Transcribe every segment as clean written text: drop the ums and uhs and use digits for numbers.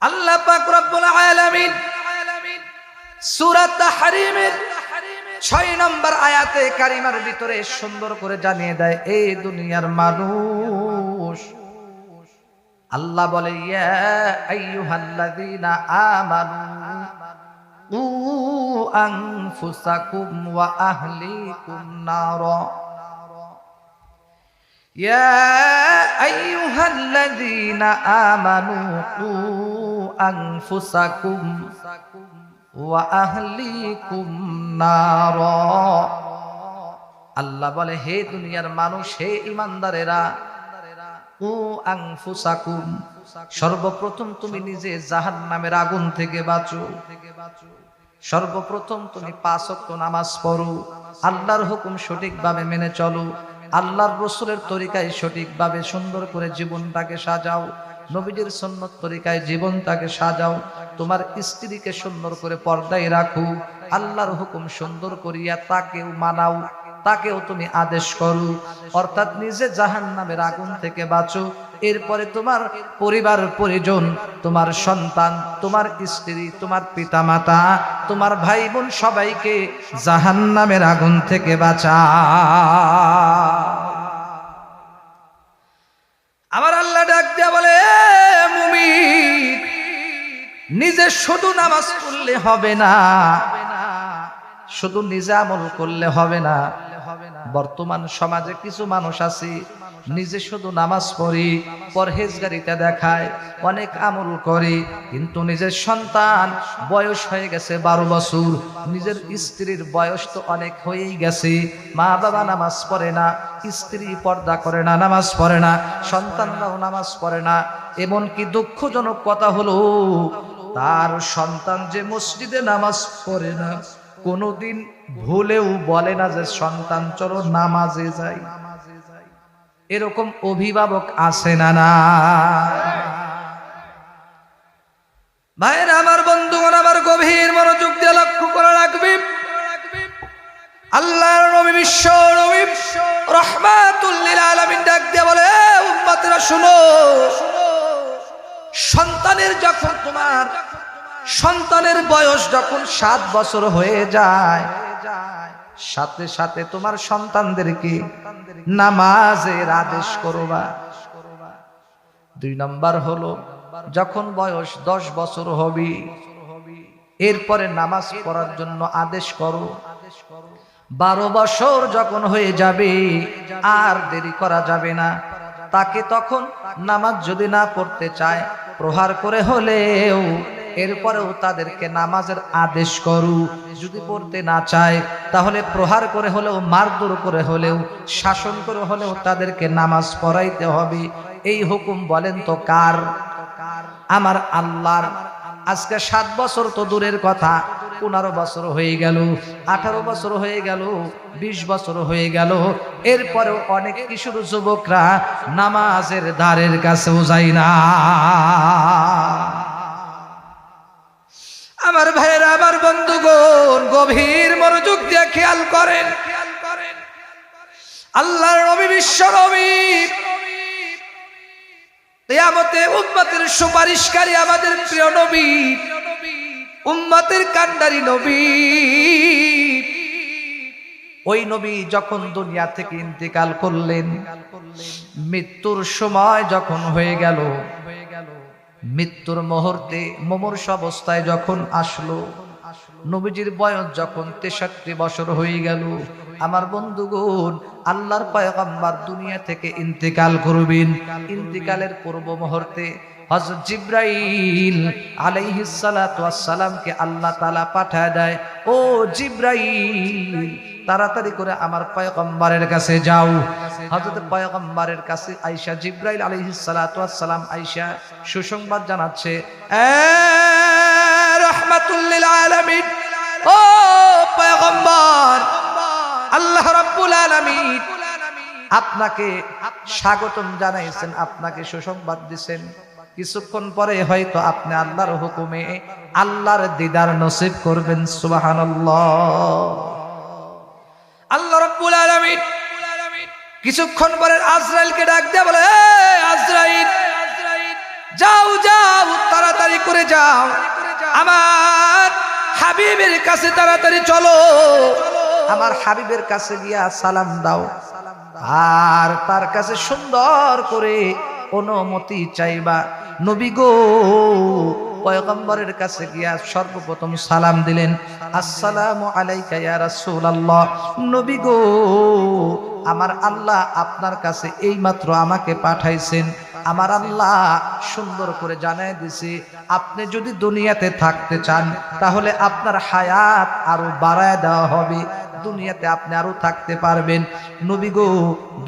আল্লাহ পাক রব্বুল আলামিন সূরা তাহরীমের 6 নম্বর আয়াতে কারিমার ভিতরে সুন্দর করে জানিয়ে দেয়, এই দুনিয়ার মানুষ আল্লাহ বলে, ইয়া আইয়ুহাল্লাযীনা আমানু কু আনফুসাকুম ওয়া আহলিকুম নারা। ইয়া আইয়ুহাল্লাযীনা আমানু কু আনফুসাকুম ওয়া আহলিকুম নারা। আল্লাহ বলে, হে দুনিয়ার মানুষ, হে ঈমানদারেরা, ও আনফুসাকুম, সর্বপ্রথম তুমি নিজে জাহান্নামের আগুন থেকে বাঁচো। সর্বপ্রথম তুমি 5 ওয়াক্ত নামাজ পড়ো, আল্লাহর হুকুম সঠিকভাবে মেনে চলো, আল্লাহর রাসূলের তরিকায় সঠিকভাবে সুন্দর করে জীবনটাকে সাজাও, নবীজির সুন্নাত তরিকায় জীবনটাকে সাজাও, তোমার স্ত্রীকে সুন্দর করে পর্দায় রাখো, আল্লাহর হুকুম সুন্দর করিয়া তাকেও মানাও, তাকেও তুমি আদেশ করো, অর্থাৎ নিজে জাহান্নামের আগুন থেকে বাঁচো। এরপরে তোমার পরিবার পরিজন, তোমার সন্তান, তোমার স্ত্রী, তোমার পিতামাতা, তোমার ভাই বোন সবাইকে জাহান্নামের আগুন থেকে বাঁচাও। আমার আল্লাহ ডাক দিয়া বলে, মুমিন, নিজে শুধু নামাজ পড়লে হবে না, শুধু নিজে আমল করলে হবে না। বর্তমান সমাজে কিছু মানুষ আছে, নিজে শুধু নামাজ পড়ি, পরহেজগারিতা দেখায়, অনেক আমল করে, কিন্তু নিজের সন্তান বয়স হয়ে গেছে 12 বছর, নিজের স্ত্রীর বয়স তো অনেক হয়েই গেছে, মা বাবা নামাজ পড়ে না, স্ত্রী পর্দা করে না, নামাজ পড়ে না, সন্তানরাও নামাজ পড়ে না। এমনকি দুঃখজনক কথা হলো, তার সন্তান যে মসজিদে নামাজ পড়ে না, কোনদিন ভুলেও বলে না যে সন্তান চলো নামাজে যাই। এরকম অভিভাবক আছে না? না ভাইরা আমার, বন্ধুগণ আমার, গভীর মনোযোগ দিয়ে লক্ষ্য করে রাখবি। আল্লাহর নবী, বিশ্ব নবী রাহমাতুল লিল আলামিন ডাক দিয়ে বলে, উম্মতেরা শুনো, সন্তানের যখন তোমার সন্তানের বয়স যখন 7 বছর হয়ে যায়, সাথে সাথে তোমার সন্তানদেরকে নামাজের আদেশ করবা। 2 নম্বর হলো, যখন বয়স 10 বছর হবে, এরপরে নামাজ পড়ার জন্য আদেশ করো। 12 বছর যখন হয়ে যাবে, আর দেরি করা যাবে না, তাকে তখন নামাজ যদি না পড়তে চায়, প্রহার করে হলেও এরপরেও তাদেরকে নামাজের আদেশ করু। যদি পড়তে না চায়, তাহলে প্রহার করে হলেও, মারধর করে হলেও, শাসন করে হলেও তাদেরকে নামাজ পড়াইতে হবে। এই হুকুম বলেন তো কার? আমার আল্লাহর। আজকে 7 বছর তো দূরের কথা, 15 বছর হয়ে গেল, 18 বছর হয়ে গেল, 20 বছর হয়ে গেল, এরপরেও অনেক কিশোর যুবকরা নামাজের ধারের কাছেও যায় না। আমার ভাইরা, আমার বন্ধুগণ, গভীর মনোযোগ দিয়ে খেয়াল করেন। আল্লাহর নবী, বিশ্ব নবী, কিয়ামতে উম্মতের সুপারিশকারী আমাদের প্রিয় নবী, উম্মতের কান্ডারি নবী, ওই নবী যখন দুনিয়া থেকে ইন্তেকাল করলেন, মৃত্যুর সময় যখন হয়ে গেল, মৃত্যুর মুহূর্তে মুমূর্ষ অবস্থায় যখন আসলো, নবীজির বয়স যখন 63 বছর হয়ে গেল, আমার বন্ধুগণ, আল্লাহর পয়গম্বর দুনিয়া থেকে ইন্তেকাল করবেন। ইন্তেকালের পূর্ব মুহূর্তে হযরত জিবরাইল আলাইহিস সালাতু ওয়াস সালামকে আল্লাহ তাআলা পাঠায় দেয়, ও জিবরাইল, তাড়াতাড়ি করে আমার পয়গম্বরের কাছে যাও। হযরত পয়গম্বরের কাছে আয়েশা, জিবরাইল আলাইহিস সালাতু ওয়াস সালাম আয়েশা সুসংবাদ জানাচ্ছে, এ রাহমাতুল লিল আলামিন, ও পয়গম্বর, আল্লাহ রাব্বুল আলামিন আপনাকে স্বাগতম জানাইছেন, আপনাকে সুসংবাদ দিবেন। কিছুক্ষণ পরে হয়তো আপনি আল্লাহর হুকুমে আল্লাহর দিদার নসিব করবেন। সুবহানাল্লাহ। আল্লাহ রাব্বুল আলামিন কিছুক্ষণ পরে আজরাইলকে ডাক দিয়ে বলে, আজরাইল, যাও যাও, তাড়াতাড়ি করে যাও, আমার হাবিবের কাছে তাড়াতাড়ি চলো, আমার হাবিবের কাছে গিয়া সালাম দাও, আর তার কাছে সুন্দর করে অনুমতি চাইবা। নবী গো পয়গম্বরের কাছে গিয়া সর্বপ্রথম সালাম দিলেন, আসসালামু আলাইকা ইয়া রাসূলুল্লাহ। নবী গো আমার আল্লাহ আপনার কাছে এইমাত্র আমাকে পাঠাইছেন, আমার আল্লাহ সুন্দর করে জানাই দিছে আপনি যদি দুনিয়াতে থাকতে চান তাহলে আপনার হায়াত আরো বাড়ায় দেওয়া হবে, দুনিয়াতে আপনি আরো থাকতে পারবেন। নবী গো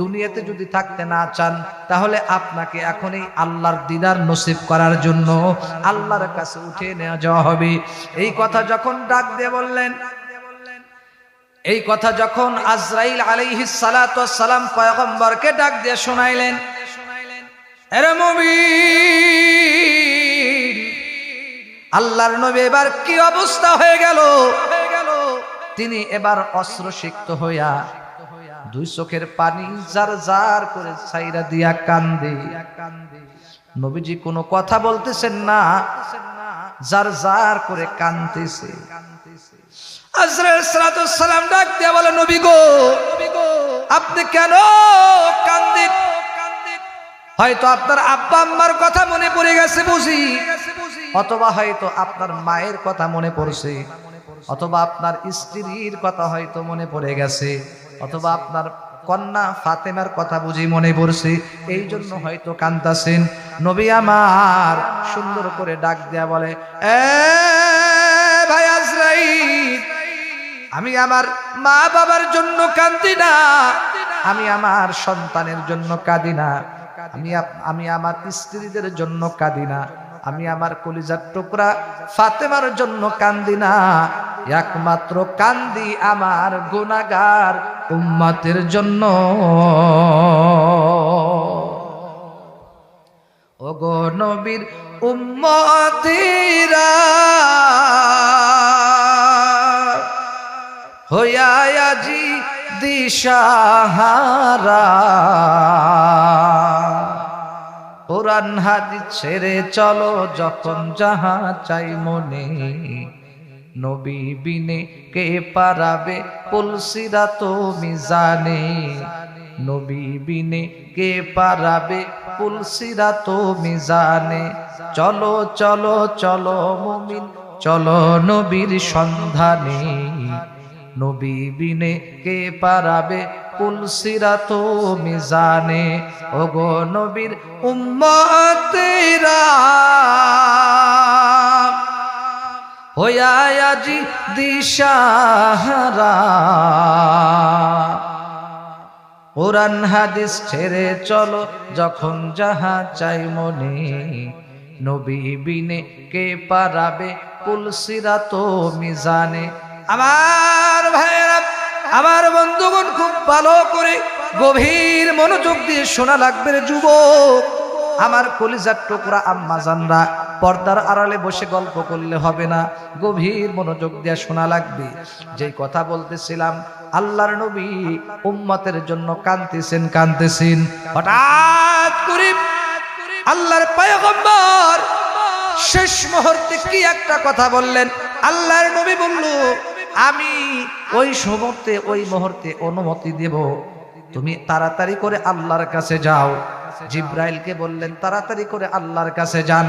দুনিয়াতে যদি থাকতে না চান তাহলে আপনাকে এখনই আল্লাহর দিদার নসিব করার জন্য আল্লাহর কাছে উঠে নেওয়া যাওয়া হবে। এই কথা যখন ডাক দিয়ে বললেন, এই কথা যখন আজরাইল আলাইহিস সালাতু ওয়াস সালাম পয়গম্বরকে ডাক দিয়ে শোনাইলেন, আরে মুমিন, আল্লাহর নবী এবার কি অবস্থা হয়ে গেল, তিনি এবার অশ্রুসিক্ত হইয়া দুই চোখের পানি জার জার করে ছাইরা দিয়া কান্দে। নবীজি কোনো কথা বলতেছেন না, জার জার করে কাঁদতেছে। আজরাইল সালাতু সালাম ডাক দিয়া বলে, নবী গো আপনি কেন কাঁদেন? হয়তো আপনার আব্বা আম্মার কথা মনে পড়ে গেছে বুঝি, অথবা হয়তো আপনার মায়ের কথা মনে পড়ছে, অথবা আপনার স্ত্রীর কথা হয়তো মনে পড়ে গেছে, অথবা আপনার কন্যা ফাতেমার কথা বুঝি মনে পড়ছে, এই জন্য হয়তো কাঁদতেছেন। নবী আমার সুন্দর করে ডাক দেয়া বলে, এ ভাই আজরাইল, আমি আমার মা বাবার জন্য কাঁদি না, আমি আমার সন্তানের জন্য কাঁদি না, আমি আমার স্ত্রীদের জন্য কাঁদি না, আমি আমার কলিজার টুকরা ফাতেমার জন্য কান্দি না, একমাত্র কান্দি আমার গুনাহগার উম্মতের জন্য। ওগো নবীর উম্মতিরা হইয়া আজি দিশাহারা, কোরআন হাদিস ছেড়ে চলো যখন যাহা চাই মনে, নবী বিনে কে পারাবে পুলসিরাত মিজানে, নবী বিনে কে পারাবে পুলসিরাত মিজানে। চলো চলো চলো মুমিন চলো নবীর সন্ধানে, নবী বিনে কে পারাবে পুলসিরাত মিজানে। ওগো নবীর উম্মতেরা হইয়া আজি দিশাহারা, কোরআন হাদিস ছেড়ে চলো যখন যাহা চাই মনে, নবী বিনে কে পারাবে পুলসিরাত মিজানে। আমার ভাইয়েরা, আমার বন্ধুগণ, খুব ভালো করে গভীর মনোযোগ দিয়ে শোনা লাগবে রে যুবক, আমার কলিজার টুকরা আম্মা জানরা, পর্দার আড়ালে বসে গল্প করলে হবে না, গভীর মনোযোগ দিয়ে শোনা লাগবে। যেই কথা বলতেছিলাম, আল্লাহর নবী উম্মতের জন্য কাঁদতেছেন, হঠাৎ করে আল্লাহর পয়গম্বর শেষ মুহূর্তে কি একটা কথা বললেন। আল্লাহর নবী বলল, আমি ওই মুহূর্তে অনুমতি দেব, তুমি তাড়াতাড়ি করে আল্লাহর কাছে যাও। জিব্রাইলকে বললেন তাড়াতাড়ি করে আল্লাহর কাছে যান।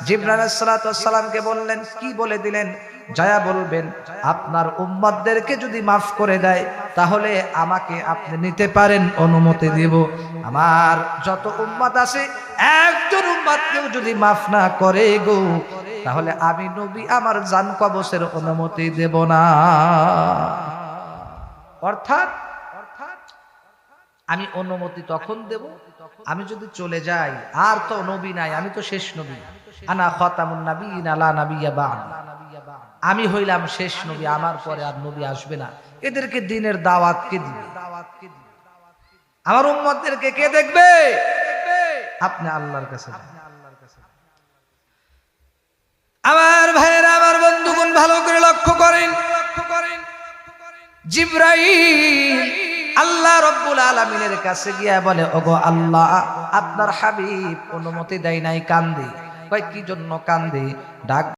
জিব্রাইল আলাইহিস সালামকে বললেন, কি বলে দিলেন? যায়া বলবেন আপনার উম্মতদেরকে যদি মাফ করে দেয় তাহলে আমাকে আপনি নিতে পারেন, অনুমতি দেব। আমার যত উম্মত আছে একজন উম্মতকেও যদি মাফ না করে গো, তাহলে আমি নবী আমার জান কবজের অনুমতি দেব না। অর্থাৎ আমি অনুমতি তখন দেব আমি যদি চলে যাই, আর তো নবী নাই, আমি তো শেষ নবী। আনা খাতামুন নাবিয়িন লা নাবিয়্যা বা'দ, আমি হইলাম শেষ নবী, আমার পরে আর নবী আসবে না। এদেরকে দ্বীনের দাওয়াত কে দিবে? আমার উম্মতদেরকে কে দেখবে? আপনি আল্লাহর কাছে। আমার ভাইয়েরা, আমার বন্ধুগণ, ভালো করে লক্ষ্য করেন, জিবরাইল আল্লাহ রব্বুল আলামিনের কাছে গিয়া বলে, ওগো আল্লাহ, আপনার হাবিব অনুমতি দেয় নাই, কান্দি। কয় কি জন্য কান্দে? ডাক